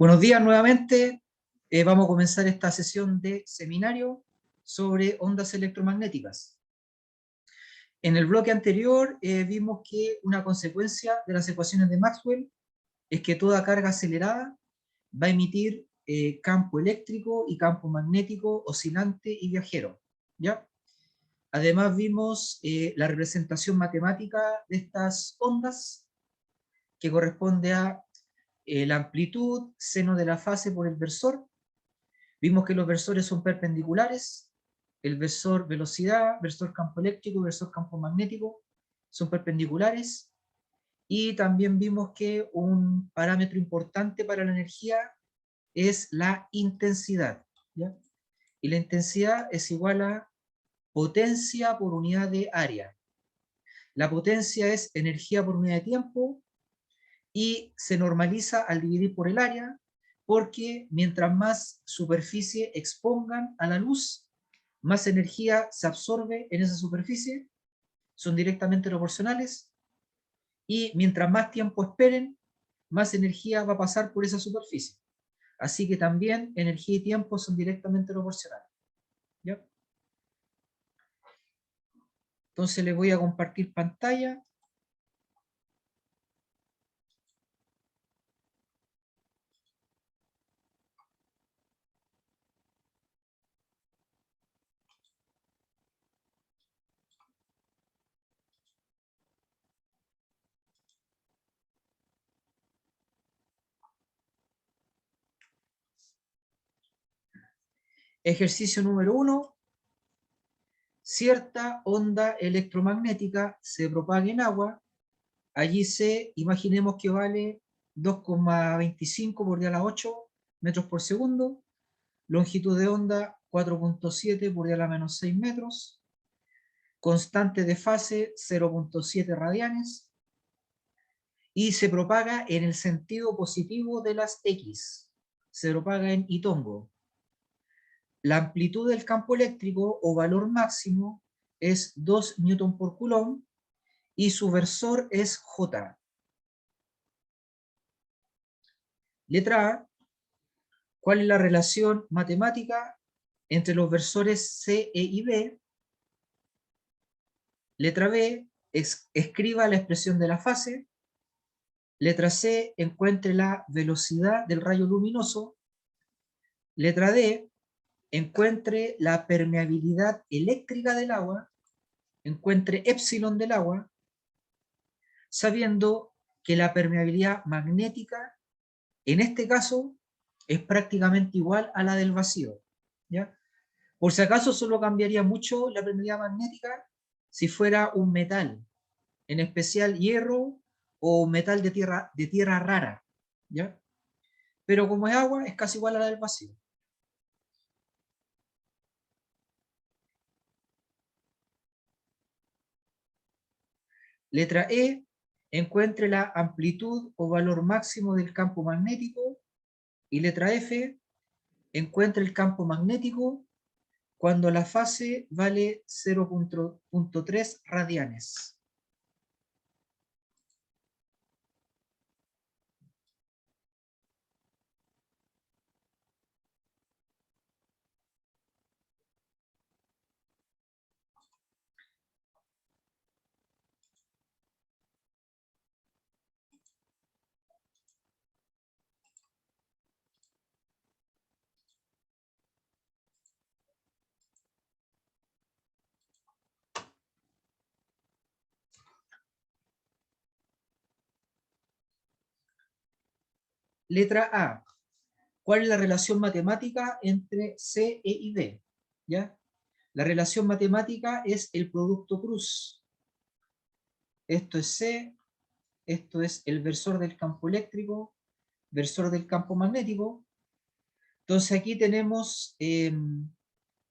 Buenos días nuevamente. Vamos a comenzar esta sesión de seminario sobre ondas electromagnéticas. En el bloque anterior vimos que una consecuencia de las ecuaciones de Maxwell es que toda carga acelerada va a emitir campo eléctrico y campo magnético oscilante y viajero, ¿ya? Además vimos la representación matemática de estas ondas, que corresponde a la amplitud, seno de la fase por el versor. Vimos que los versores son perpendiculares, el versor velocidad, versor campo eléctrico, versor campo magnético son perpendiculares, y también vimos que un parámetro importante para la energía es la intensidad, ¿ya? Y la intensidad es igual a potencia por unidad de área. La potencia es energía por unidad de tiempo y se normaliza al dividir por el área, porque mientras más superficie expongan a la luz, más energía se absorbe en esa superficie, son directamente proporcionales, y mientras más tiempo esperen, más energía va a pasar por esa superficie. Así que también energía y tiempo son directamente proporcionales, ¿ya? Entonces les voy a compartir pantalla. Ejercicio número 1. Cierta onda electromagnética se propaga en agua. Allí C, imaginemos que vale 2,25 por 10 a la 8 metros por segundo, longitud de onda 4,7 por 10 a la menos 6 metros, constante de fase 0,7 radianes, y se propaga en el sentido positivo de las X, se propaga en hitongo. La amplitud del campo eléctrico o valor máximo es 2 newton por coulomb y su versor es J. Letra A. ¿Cuál es la relación matemática entre los versores C, E y B? Letra B. Escriba la expresión de la fase. Letra C. Encuentre la velocidad del rayo luminoso. Letra D. Encuentre la permeabilidad eléctrica del agua. Encuentre epsilon del agua, sabiendo que la permeabilidad magnética, en este caso, es prácticamente igual a la del vacío, ¿ya? Por si acaso solo cambiaría mucho la permeabilidad magnética si fuera un metal, en especial hierro o metal de tierra rara, ¿ya? Pero como es agua, es casi igual a la del vacío. Letra E. Encuentre la amplitud o valor máximo del campo magnético. Y letra F. Encuentre el campo magnético cuando la fase vale 0,3 radianes. Letra A. ¿Cuál es la relación matemática entre C, E y D? ¿Ya? La relación matemática es el producto cruz. Esto es C, esto es el versor del campo eléctrico, versor del campo magnético. Entonces aquí tenemos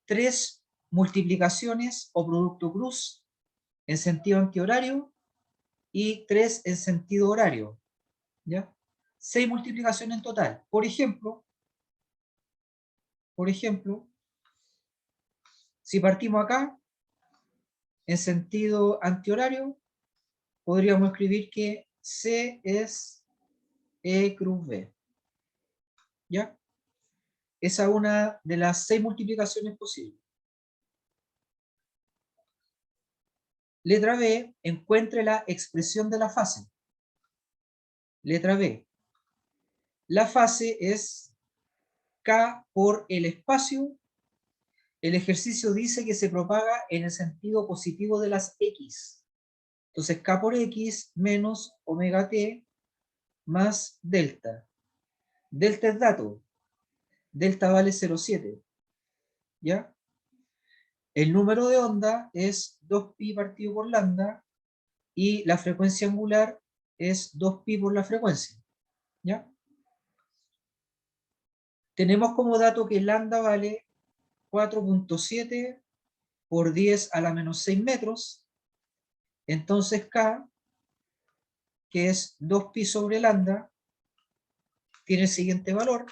3 multiplicaciones o producto cruz en sentido antihorario y 3 en sentido horario, ¿ya? 6 multiplicaciones en total. Por ejemplo, si partimos acá, en sentido antihorario, podríamos escribir que C es E cruz B. ¿Ya? Esa es una de las 6 multiplicaciones posibles. Letra B, encuentre la expresión de la fase. Letra B, la fase es K por el espacio. El ejercicio dice que se propaga en el sentido positivo de las X. Entonces K por X menos omega t más delta. Delta es dato. Delta vale 0,7. ¿Ya? El número de onda es 2pi partido por lambda y la frecuencia angular es 2pi por la frecuencia. ¿Ya? Tenemos como dato que lambda vale 4.7 por 10 a la menos 6 metros. Entonces K, que es 2pi sobre lambda, tiene el siguiente valor.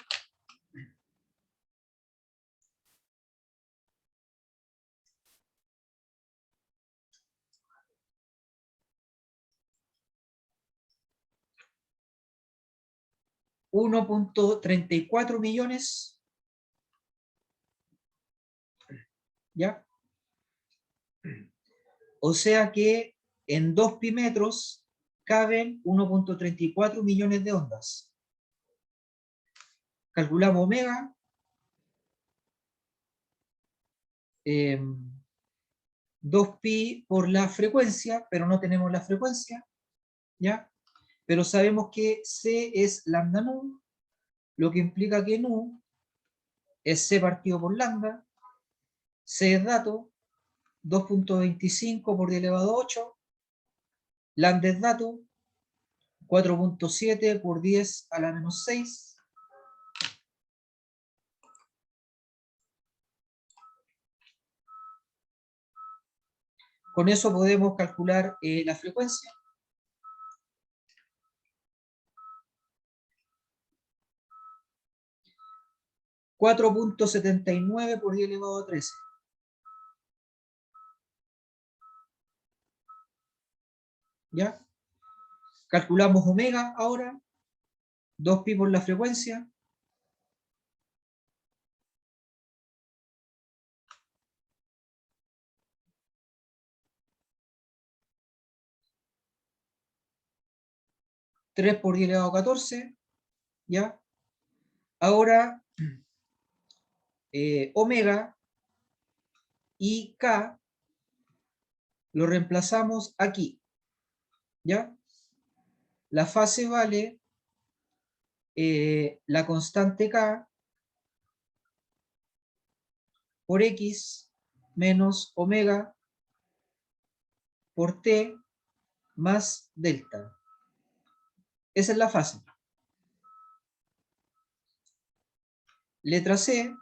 1.34 millones, ¿ya? O sea que en 2 pi metros caben 1.34 millones de ondas. Calculamos omega, 2pi por la frecuencia, pero no tenemos la frecuencia, ¿ya? Pero sabemos que C es lambda nu, lo que implica que nu es C partido por lambda, C es dato, 2.25 por 10 elevado a 8, lambda es dato, 4.7 por 10 a la menos 6. Con eso podemos calcular la frecuencia. .79 por 10 elevado a 13. ¿Ya? Calculamos omega ahora. 2pi por la frecuencia. Tres por 10 elevado a 14. ¿Ya? Ahora, omega y K lo reemplazamos aquí. ¿Ya? La fase vale la constante K por X menos omega por T más delta. Esa es la fase. Letra C,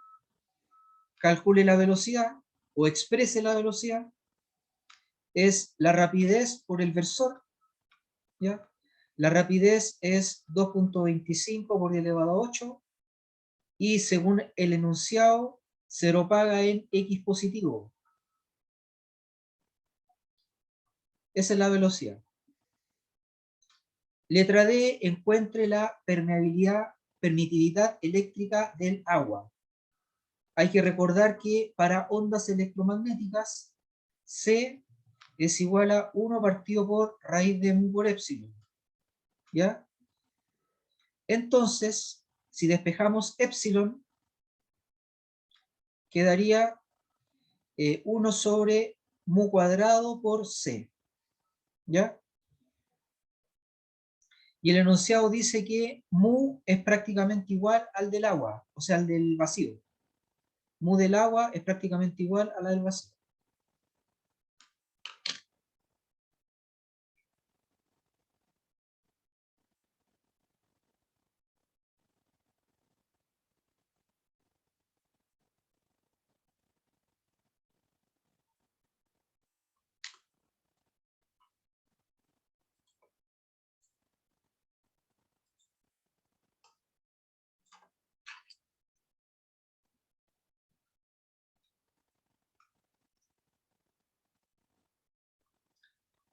calcule la velocidad o exprese la velocidad. Es la rapidez por el versor. ¿Ya? La rapidez es 2.25 por 10 elevado a 8 y según el enunciado se propaga en X positivo. Esa es la velocidad. Letra D, encuentre la permitividad eléctrica del agua. Hay que recordar que para ondas electromagnéticas C es igual a 1 partido por raíz de mu por épsilon. ¿Ya? Entonces, si despejamos épsilon, quedaría 1 sobre mu cuadrado por C. ¿Ya? Y el enunciado dice que mu es prácticamente igual al del agua, o sea, al del vacío. Mu del agua es prácticamente igual a la del vacío.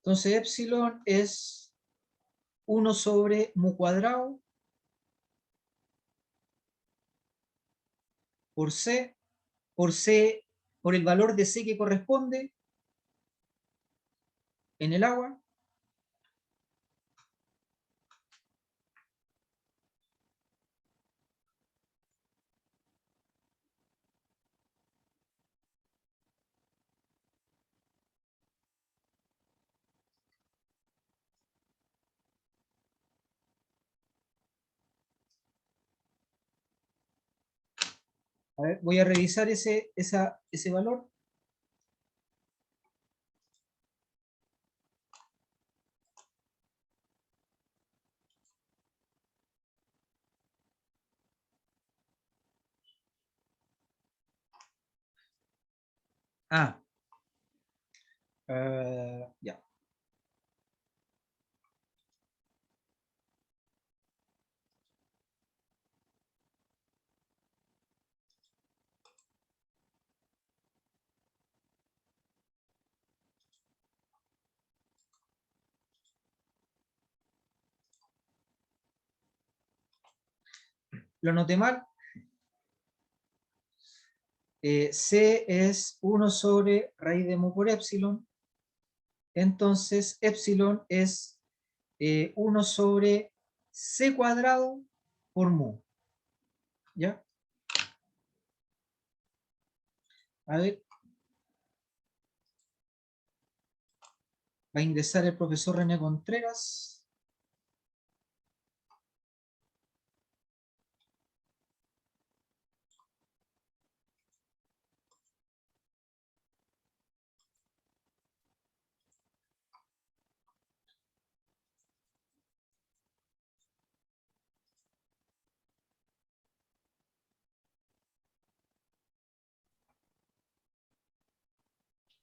Entonces, épsilon es 1 sobre mu cuadrado por C, por el valor de C que corresponde en el agua. A ver, voy a revisar ese valor. Ah, ya. Lo anoté mal. C es 1 sobre raíz de mu por epsilon. Entonces, epsilon es 1 sobre C cuadrado por mu. ¿Ya? A ver. Va a ingresar el profesor René Contreras.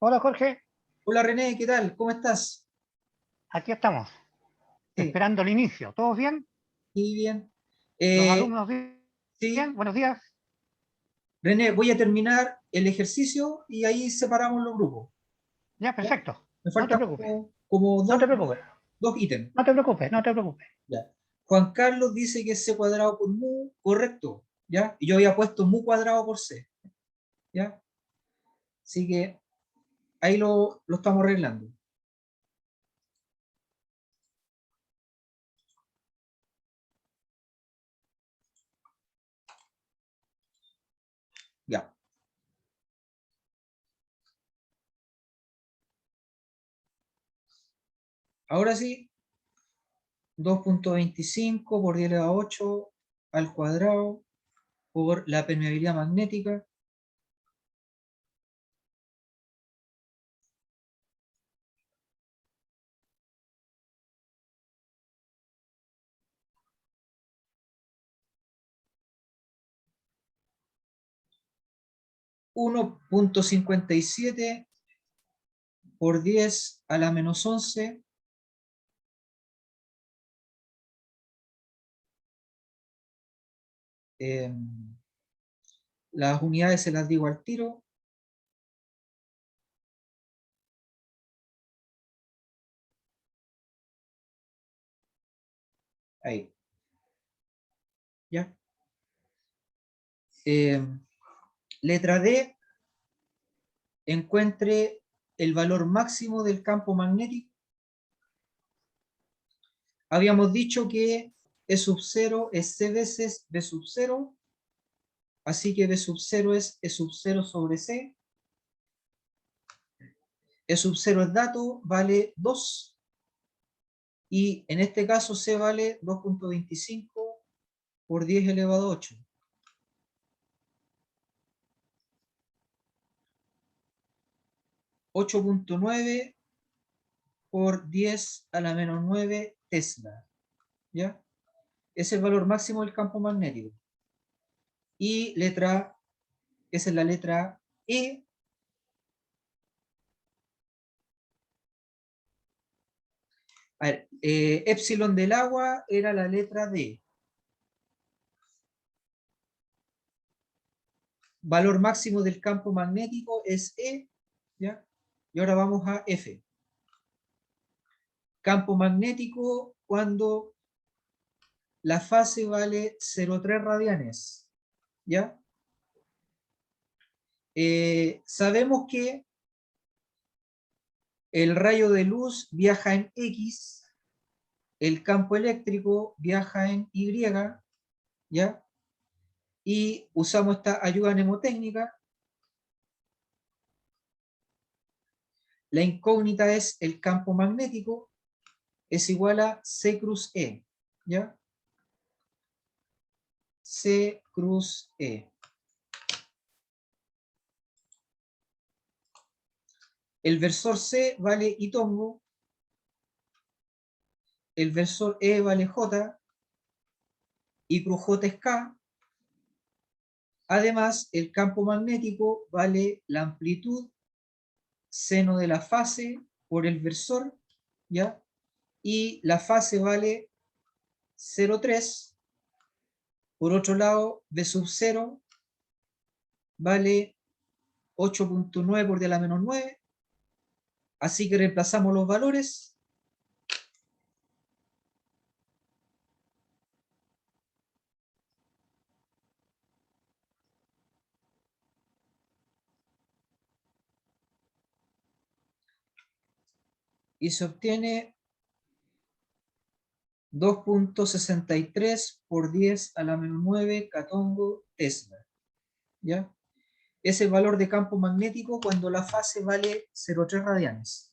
Hola Jorge, Hola René, ¿qué tal? ¿Cómo estás? aquí estamos, Sí, esperando el inicio. ¿Todos bien? sí, bien. ¿Los Eh, alumnos sí, bien? Buenos días. René, voy a terminar el ejercicio y ahí separamos los grupos. Ya, ¿Ya? perfecto. Me No te faltan preocupes. como No te preocupes. dos ítems. No te preocupes. No te preocupes. Ya. Juan Carlos dice que es C cuadrado por mu, correcto. ¿Ya? Y yo había puesto mu cuadrado por C. ¿Ya? Así que ahí lo estamos arreglando. Ya. Ahora sí, 2.25 por 10 elevado a 8 al cuadrado por la permeabilidad magnética. Uno punto 57 por 10 a la menos 11 las unidades se las digo al tiro. Ahí. ¿Ya? Letra D, encuentre el valor máximo del campo magnético. Habíamos dicho que E sub 0 es C veces B sub 0, así que B sub 0 es E sub 0 sobre C. E sub 0 es dato, vale 2, y en este caso C vale 2.25 por 10 elevado a 8. 8.9 por 10 a la menos 9 Tesla. ¿Ya? Es el valor máximo del campo magnético. Y letra, esa es la letra E. A ver, epsilon del agua era la letra D. Valor máximo del campo magnético es E. ¿Ya? Y ahora vamos a F. Campo magnético cuando la fase vale 0,3 radianes. ¿Ya? Sabemos que el rayo de luz viaja en X, el campo eléctrico viaja en Y, ¿ya? Y usamos esta ayuda mnemotécnica. La incógnita es el campo magnético, es igual a C cruz E, ¿ya? C cruz E. El versor C vale I tongo, el versor E vale J, I cruz J es K. Además, el campo magnético vale la amplitud seno de la fase por el versor, ¿ya? Y la fase vale 0,3. Por otro lado, B sub 0 vale 8.9 por 10 a la menos 9. Así que reemplazamos los valores. Y se obtiene 2.63 por 10 a la menos 9 catongo Tesla, ¿ya? Es el valor de campo magnético cuando la fase vale 0,3 radianes.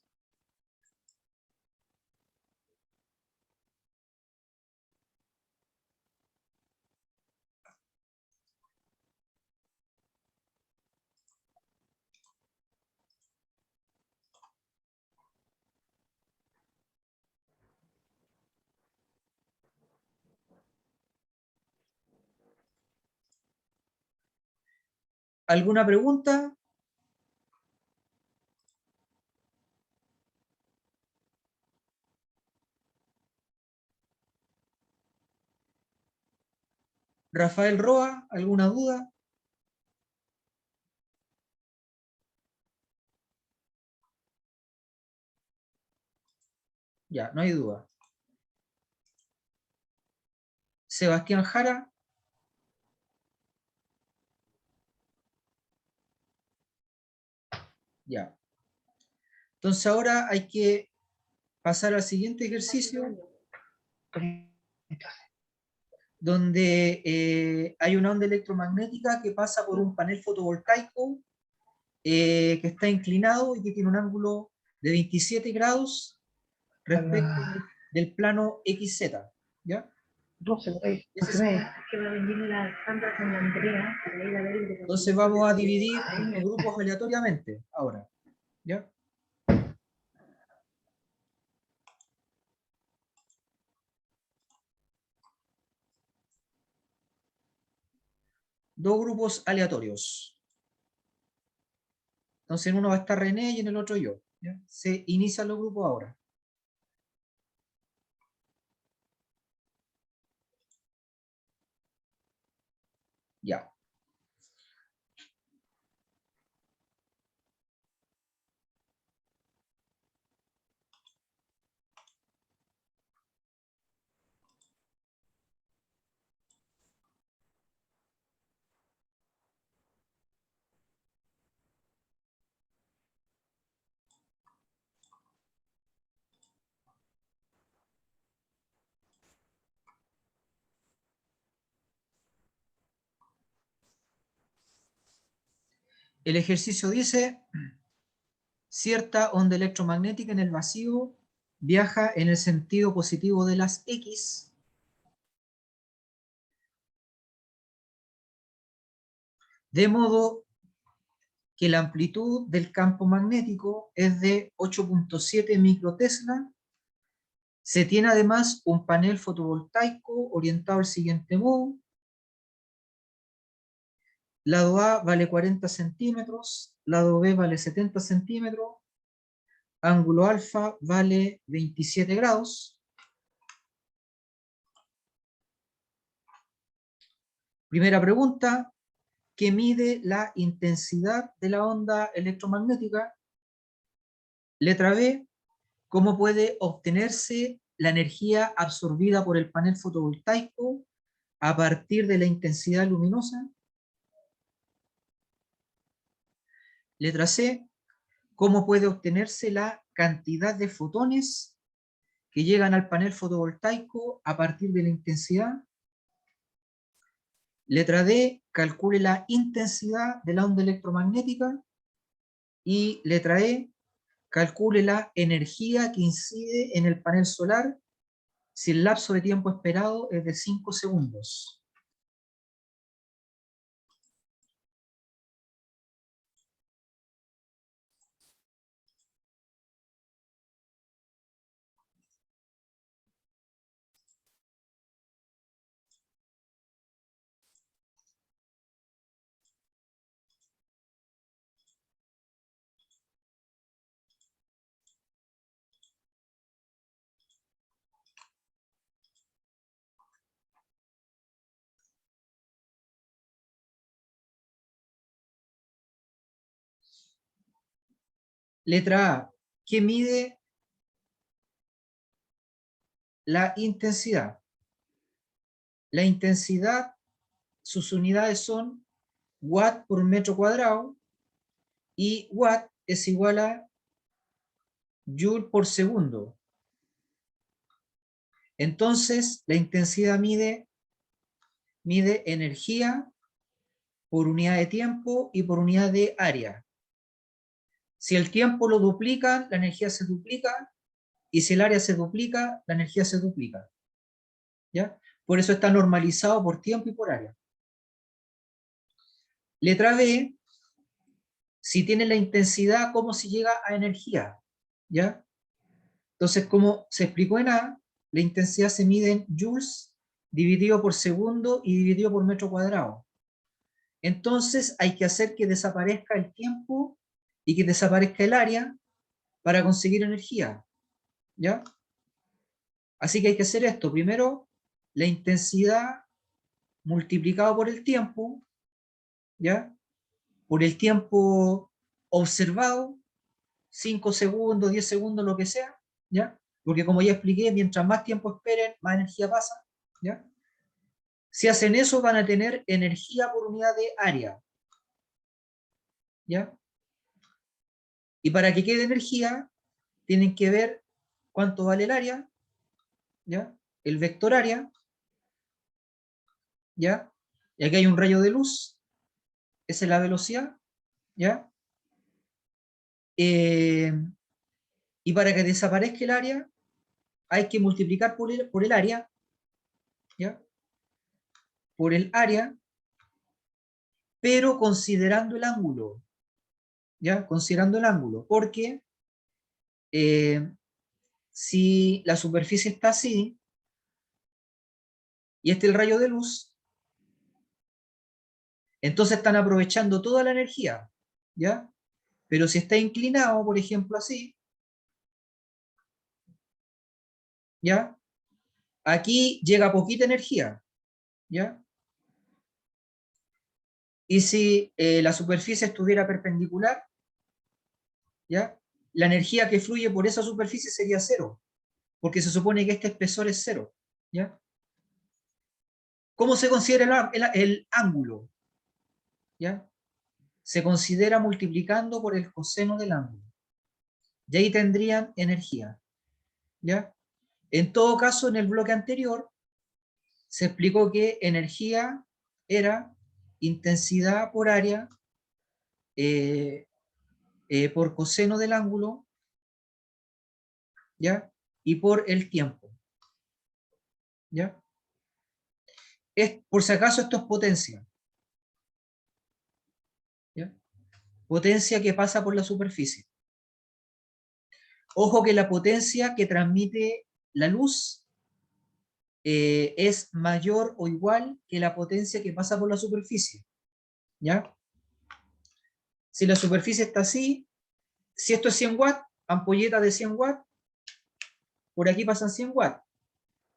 ¿Alguna pregunta? Rafael Roa, ¿alguna duda? Ya, no hay duda. Sebastián Jara. Ya. Entonces ahora hay que pasar al siguiente ejercicio, donde hay una onda electromagnética que pasa por un panel fotovoltaico que está inclinado y que tiene un ángulo de 27 grados respecto del plano XZ, ¿ya? 12 por ahí, Ese 11 y media. Que va a venir la Alejandra con la Andrea para ir a ver el Entonces vamos a dividir los grupos aleatoriamente ahora, ¿ya? Dos grupos aleatorios. Entonces en uno va a estar René y en el otro yo, ¿ya? Se inician los grupos ahora. Ya. El ejercicio dice, cierta onda electromagnética en el vacío viaja en el sentido positivo de las X, de modo que la amplitud del campo magnético es de 8.7 microtesla. Se tiene además un panel fotovoltaico orientado al siguiente modo. Lado A vale 40 centímetros, lado B vale 70 centímetros, ángulo alfa vale 27 grados. Primera pregunta, ¿qué mide la intensidad de la onda electromagnética? Letra B, ¿cómo puede obtenerse la energía absorbida por el panel fotovoltaico a partir de la intensidad luminosa? Letra C, ¿cómo puede obtenerse la cantidad de fotones que llegan al panel fotovoltaico a partir de la intensidad? Letra D, calcule la intensidad de la onda electromagnética. Y letra E, calcule la energía que incide en el panel solar si el lapso de tiempo esperado es de 5 segundos. Letra A, ¿qué mide la intensidad? La intensidad, sus unidades son watt por metro cuadrado, y watt es igual a joule por segundo. Entonces, la intensidad mide energía por unidad de tiempo y por unidad de área. Si el tiempo lo duplica, la energía se duplica, y si el área se duplica, la energía se duplica. ¿Ya? Por eso está normalizado por tiempo y por área. Letra B, si tiene la intensidad, ¿cómo se llega a energía? ¿Ya? Entonces, como se explicó en A, la intensidad se mide en joules dividido por segundo y dividido por metro cuadrado. Entonces hay que hacer que desaparezca el tiempo y que desaparezca el área para conseguir energía. ¿Ya? Así que hay que hacer esto. Primero, la intensidad multiplicado por el tiempo, ¿ya? Por el tiempo observado, 5 segundos, 10 segundos, lo que sea, ¿ya? Porque como ya expliqué, mientras más tiempo esperen, más energía pasa, ¿ya? Si hacen eso, van a tener energía por unidad de área, ¿ya? Y para que quede energía, tienen que ver cuánto vale el área, ¿ya? El vector área, ¿ya? Y aquí hay un rayo de luz, esa es la velocidad, ¿ya? Y para que desaparezca el área, hay que multiplicar por el área, ¿ya? Por el área, pero considerando el ángulo, ¿ya? Considerando el ángulo, porque si la superficie está así, y este es el rayo de luz, entonces están aprovechando toda la energía, ¿ya? Pero si está inclinado, por ejemplo, así, ¿ya? Aquí llega poquita energía, ¿ya? Y si la superficie estuviera perpendicular, ¿ya? La energía que fluye por esa superficie sería cero, porque se supone que este espesor es cero, ¿ya? ¿Cómo se considera el ángulo? ¿Ya? Se considera multiplicando por el coseno del ángulo. Y ahí tendrían energía, ¿ya? En todo caso, en el bloque anterior, se explicó que energía era intensidad por área por coseno del ángulo, ¿ya? Y por el tiempo, ¿ya? Por si acaso esto es potencia, ¿ya? Potencia que pasa por la superficie. Ojo que la potencia que transmite la luz es mayor o igual que la potencia que pasa por la superficie, ¿ya? Si la superficie está así, si esto es 100 watts, ampolleta de 100 watts, por aquí pasan 100 watts,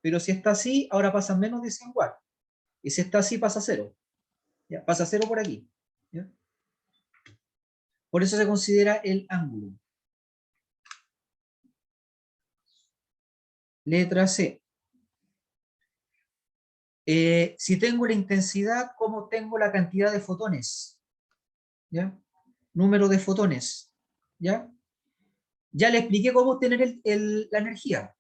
pero si está así, ahora pasan menos de 100 watts, y si está así, pasa cero, ¿ya? Pasa cero por aquí, ¿ya? Por eso se considera el ángulo. Letra C. Si tengo la intensidad, ¿cómo tengo la cantidad de fotones? ¿Ya? número de fotones, ¿ya? Ya le expliqué cómo obtener la energía,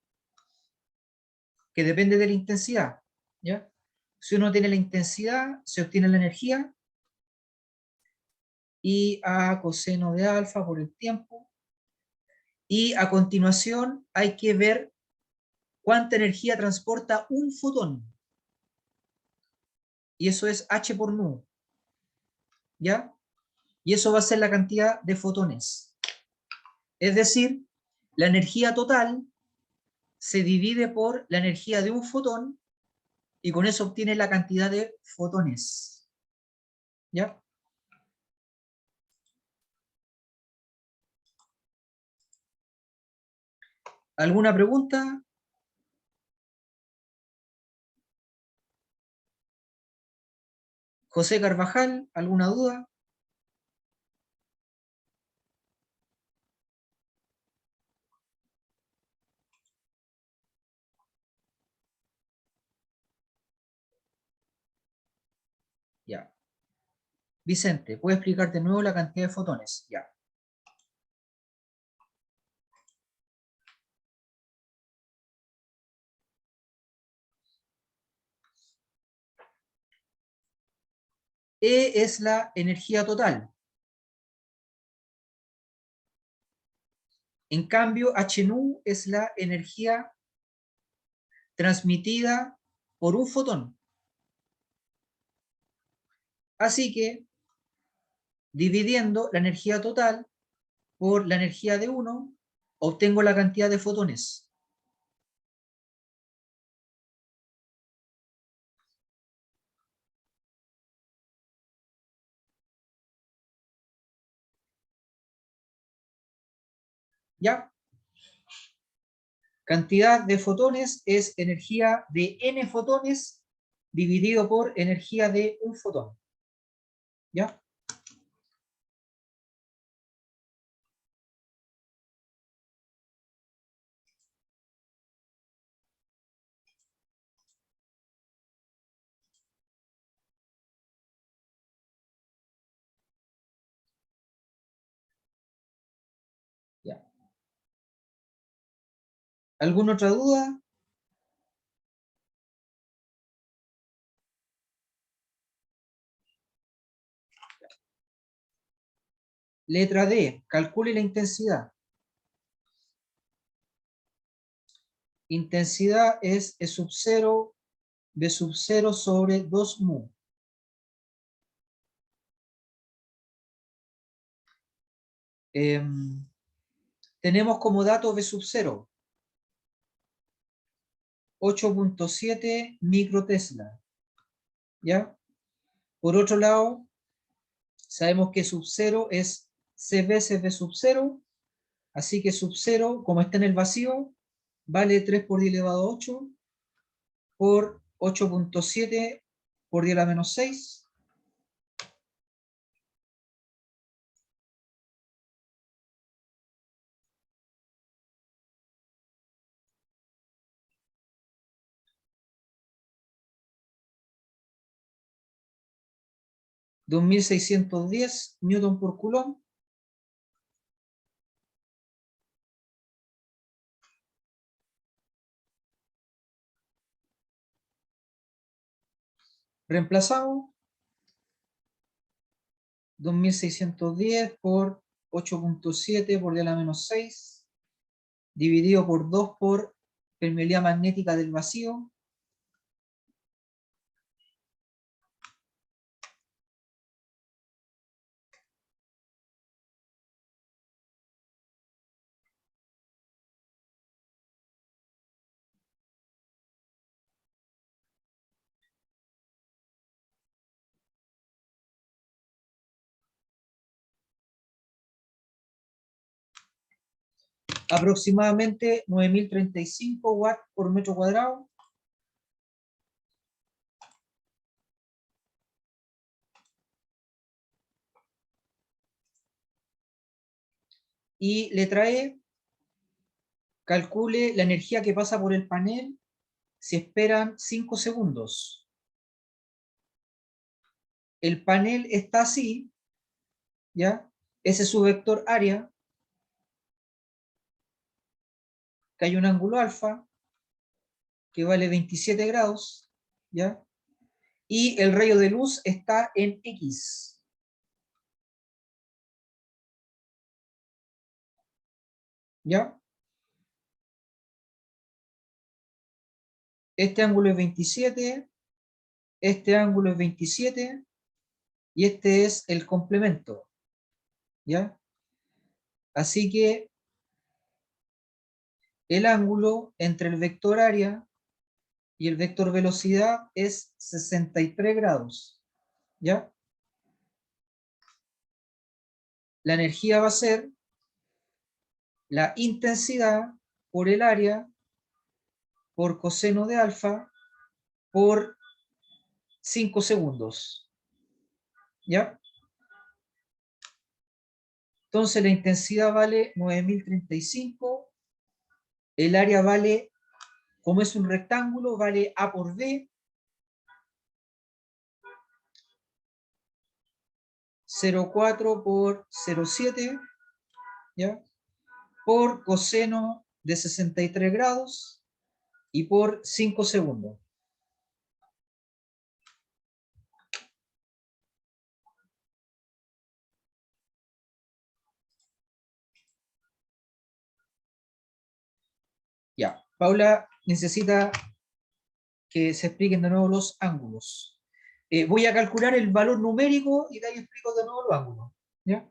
que depende de la intensidad, ¿ya? Si uno tiene la intensidad, se obtiene la energía, y a coseno de alfa por el tiempo, y a continuación hay que ver cuánta energía transporta un fotón, y eso es h por nu, ¿ya? Y eso va a ser la cantidad de fotones. Es decir, la energía total se divide por la energía de un fotón y con eso obtiene la cantidad de fotones. ¿Ya? ¿Alguna pregunta? José Carvajal, ¿alguna duda? Ya. Vicente, ¿puedes explicar de nuevo la cantidad de fotones? Ya. E es la energía total. En cambio, H nu es la energía transmitida por un fotón. Así que, dividiendo la energía total por la energía de uno, obtengo la cantidad de fotones. ¿Ya? Cantidad de fotones es energía de n fotones dividido por energía de un fotón. ¿Ya? Ya. ¿Alguna otra duda? Letra D, calcule la intensidad. Intensidad es E sub 0, B sub 0 sobre 2 mu. Tenemos como dato B sub 0, 8.7 microtesla. ¿Ya? Por otro lado, sabemos que sub 0 es C veces B sub 0, así que sub 0, como está en el vacío, vale 3 por 10 elevado a 8 por 8.7 por 10 a la menos 6. $2.610 newton por coulomb. Reemplazamos 2.610 por 8.7 por 10 a la menos 6, dividido por 2 por permeabilidad magnética del vacío. Aproximadamente 9.035 watts por metro cuadrado. Y letra E, calcule la energía que pasa por el panel si esperan 5 segundos. El panel está así, ¿ya? ese es su vector área, que hay un ángulo alfa, que vale 27 grados, ¿ya? Y el rayo de luz está en X. ¿Ya? Este ángulo es 27, este ángulo es 27, y este es el complemento. ¿Ya? Así que el ángulo entre el vector área y el vector velocidad es 63 grados. ¿Ya? La energía va a ser la intensidad por el área por coseno de alfa por 5 segundos. ¿Ya? Entonces la intensidad vale 9035, el área vale, como es un rectángulo, vale A por B, 0,4 por 0,7, ¿ya? Por coseno de 63 grados y por 5 segundos. Ya, Paula necesita que se expliquen de nuevo los ángulos. Voy a calcular el valor numérico y de ahí explico de nuevo los ángulos. ¿Ya?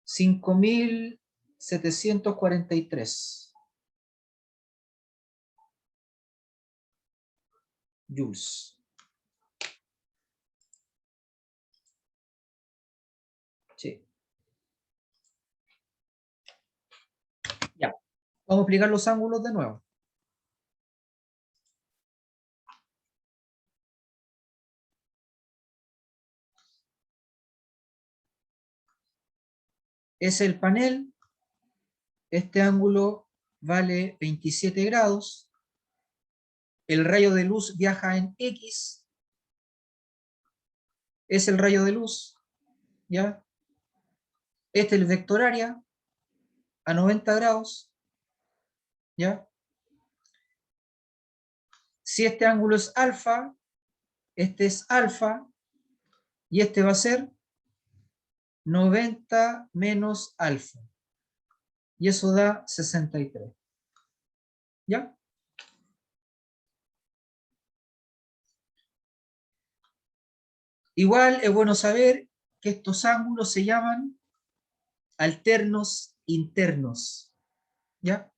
$5,743 joules. Sí. Ya. Vamos a explicar los ángulos de nuevo. Es el panel. Este ángulo vale 27 grados. El rayo de luz viaja en X. Es el rayo de luz. ¿Ya? Este es el vector área a 90 grados. ¿Ya? Si este ángulo es alfa, este es alfa, y este va a ser 90 menos alfa. Y eso da 63. ¿Ya? Igual es bueno saber que estos ángulos se llaman alternos internos. ¿Ya?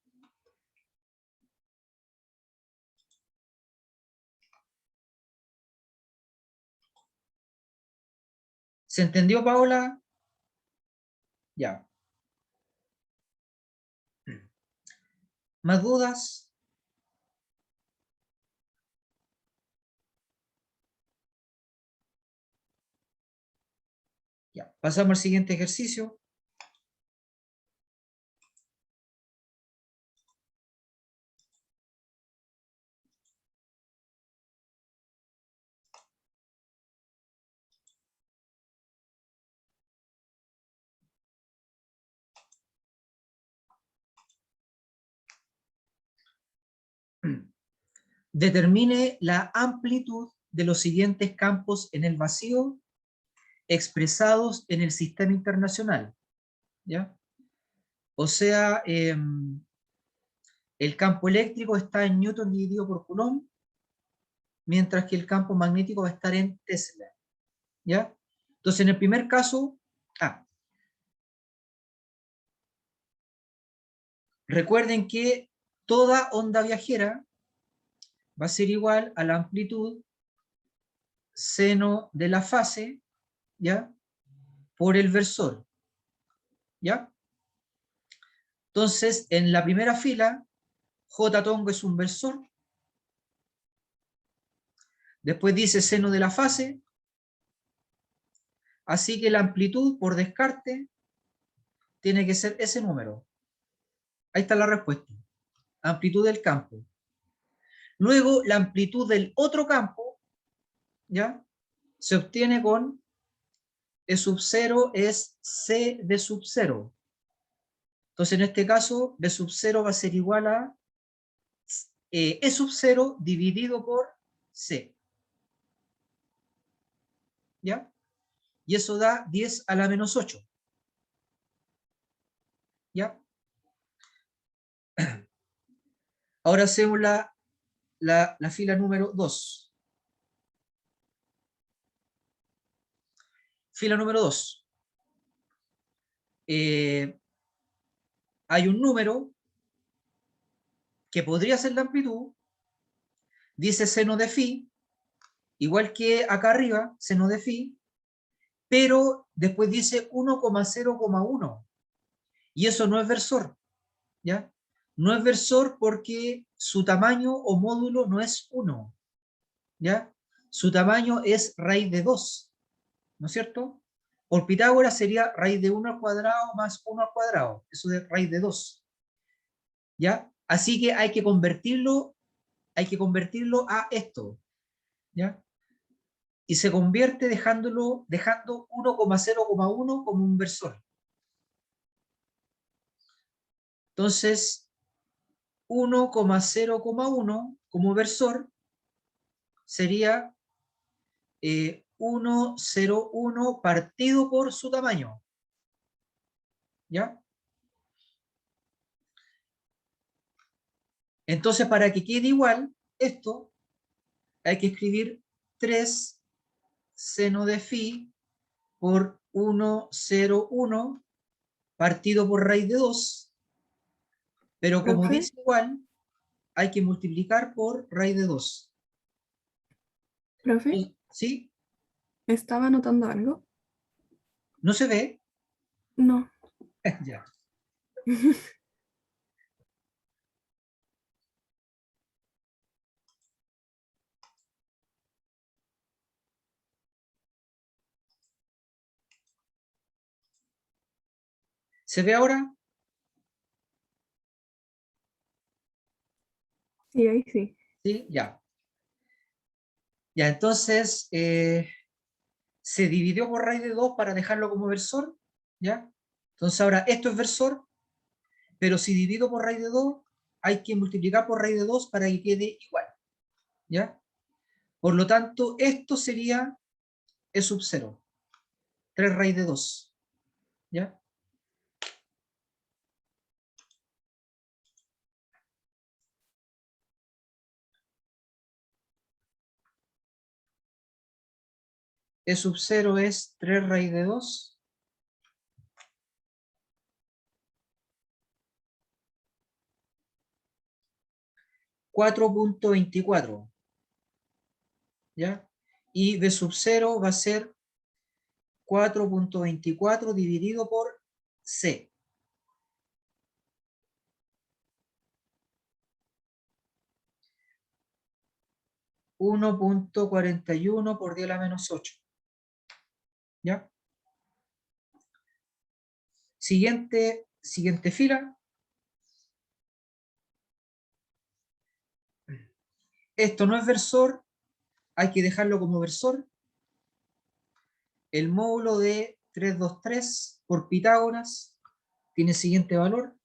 ¿Se entendió, Paola? Ya. ¿Más dudas? Ya. Pasamos al siguiente ejercicio. Determine la amplitud de los siguientes campos en el vacío expresados en el sistema internacional. ¿Ya? O sea, el campo eléctrico está en Newton dividido por Coulomb, mientras que el campo magnético va a estar en Tesla. ¿Ya? Entonces, en el primer caso, recuerden que toda onda viajera va a ser igual a la amplitud seno de la fase, ¿ya? Por el versor, ¿ya? Entonces, en la primera fila, J tongo es un versor. Después dice seno de la fase. Así que la amplitud, por descarte, tiene que ser ese número. Ahí está la respuesta. Amplitud del campo. Luego, la amplitud del otro campo, ¿ya? Se obtiene con E sub 0 es C de sub 0. Entonces, en este caso, B sub 0 va a ser igual a E sub 0 dividido por C. ¿Ya? Y eso da 10 a la menos 8. ¿Ya? Ahora hacemos la fila número 2. Fila número 2. Hay un número que podría ser la amplitud, dice seno de phi, igual que acá arriba, seno de phi, pero después dice 1,0,1. Y eso no es versor, ¿ya? No es versor porque su tamaño o módulo no es 1, ¿ya? Su tamaño es raíz de 2, ¿no es cierto? Por Pitágoras sería raíz de 1 al cuadrado más 1 al cuadrado, eso es raíz de 2, ¿ya? Así que hay que convertirlo a esto, ¿ya? Y se convierte dejando 1,0,1 como un versor. Entonces, 1,0,1 como versor sería 1,01 partido por su tamaño. ¿Ya? Entonces, para que quede igual esto, hay que escribir 3 seno de phi por 1,01 partido por raíz de 2, pero como Profe, dice igual, hay que multiplicar por raíz de 2. profe, ¿Sí? ¿estaba anotando algo? ¿No se ve? No. Ya. ¿Se ve ahora? Sí, ahí sí. Sí, ya. Ya, entonces se dividió por raíz de 2 para dejarlo como versor, ¿ya? Entonces ahora esto es versor, pero si divido por raíz de 2, hay que multiplicar por raíz de 2 para que quede igual, ¿ya? Por lo tanto, esto sería E sub 0, 3 raíz de 2, ¿ya? E sub 0 es 3 raíz de 2 4,24, ¿ya? Y B sub 0 va a ser 4,24 dividido por C. (1,41 por 10 a la menos 8). ¿Ya? Siguiente fila. Esto no es versor, hay que dejarlo como versor. El módulo de 323 por Pitágoras tiene el siguiente valor.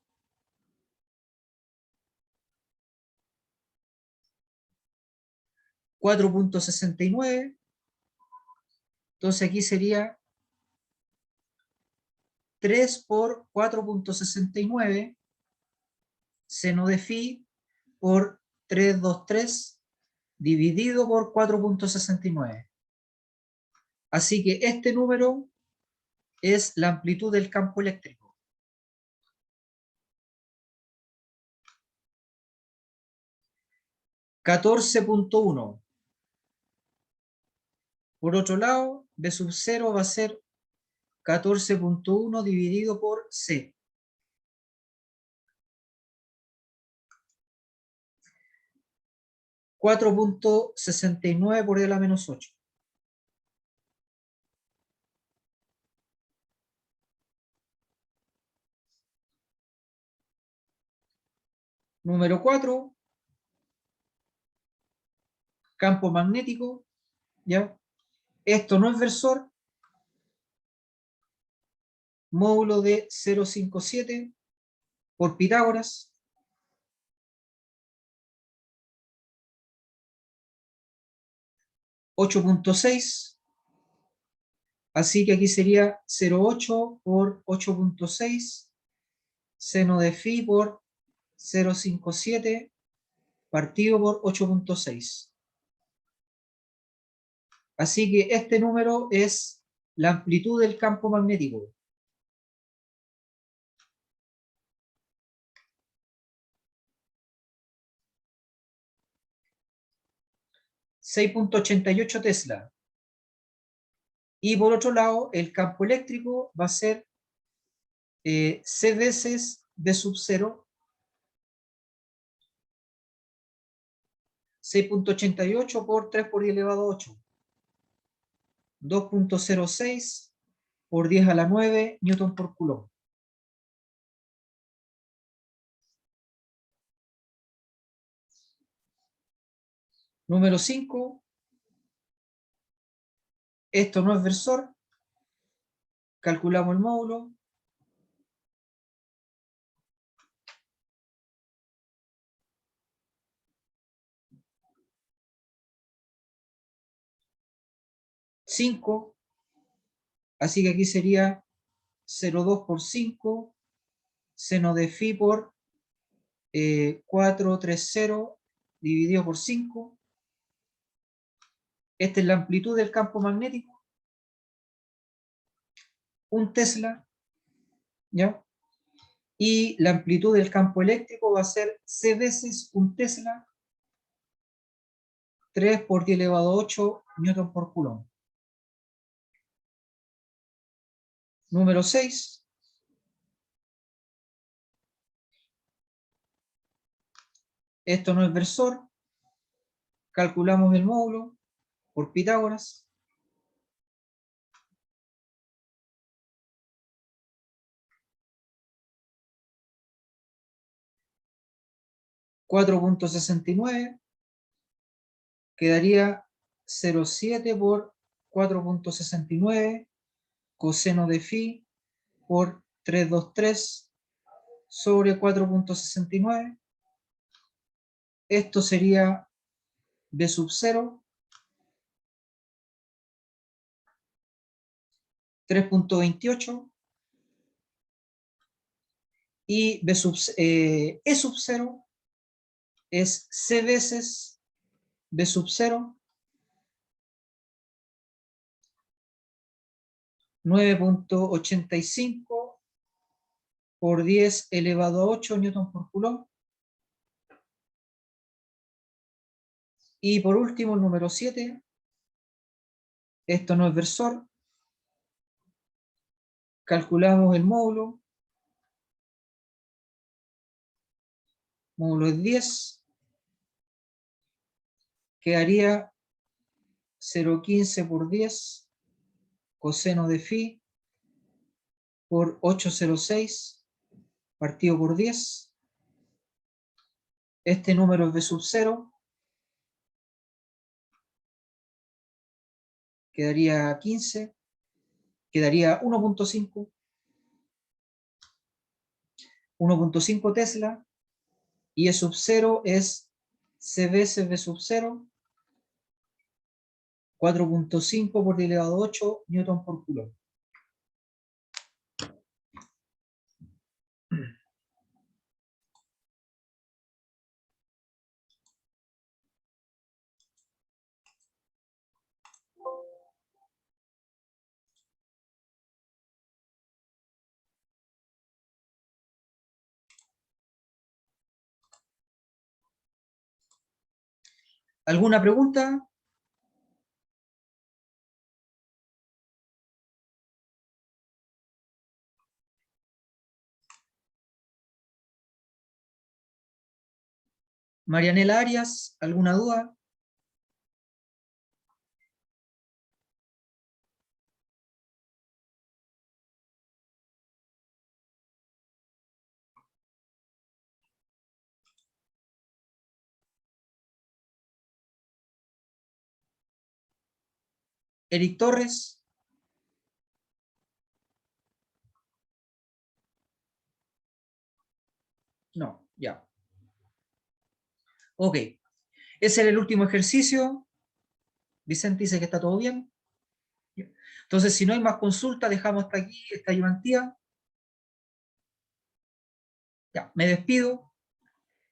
4,69. Entonces aquí sería 3 por 4,69 seno de phi por 323 dividido por 4,69. Así que este número es la amplitud del campo eléctrico. (14,1). Por otro lado, B sub 0 va a ser 14,1 dividido por C. 4,69 por 10 a la menos 8. Número 4, campo magnético, ¿ya? Esto no es versor, módulo de 0,57 por Pitágoras. $8.6, así que aquí sería 0,8 por 8.6, seno de phi por 0,57 partido por 8.6. Así que este número es la amplitud del campo magnético. $6.88 Tesla. Y por otro lado, el campo eléctrico va a ser C veces B sub 0, 6.88 por 3 por 10 elevado a 8. 2.06 por 10 a la 9 newton por coulomb. Número 5. Esto no es versor. Calculamos el módulo. $5. Así que aquí sería 0,2 por 5, seno de phi por 430 dividido por 5. Esta es la amplitud del campo magnético. 1 Tesla, ¿ya? Y la amplitud del campo eléctrico va a ser C veces 1 Tesla, 3 por 10 elevado a 8 newton por coulomb. Número 6. Esto no es versor. Calculamos el módulo por Pitágoras. $4.69 quedaría 0,7 por 4.69 coseno de phi por 323 sobre 4.69. Esto sería B sub 0, 3.28, y B sub, E sub 0 es C veces B sub 0, 9.85 por 10 elevado a 8 newton por coulomb. Y por último, el número 7. Esto no es versor. Calculamos el módulo. Módulo es 10. Quedaría 0,15 por 10 coseno de phi por 806 partido por 10. Este número es B sub 0. Quedaría 15. Quedaría 1.5. 1.5 Tesla. Y E sub 0 es C veces B sub 0. 4.5 por 10 elevado a 8 newton por coulomb. ¿Alguna pregunta? Marianela Arias, ¿alguna duda? Eric Torres. No, ya. Ok. Ese era el último ejercicio. Vicente dice que está todo bien. Entonces, si no hay más consulta, dejamos hasta aquí esta ayudantía. Ya, me despido.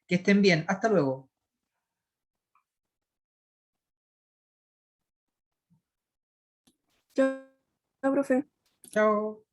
Que estén bien. Hasta luego. Chao, profe. Chao.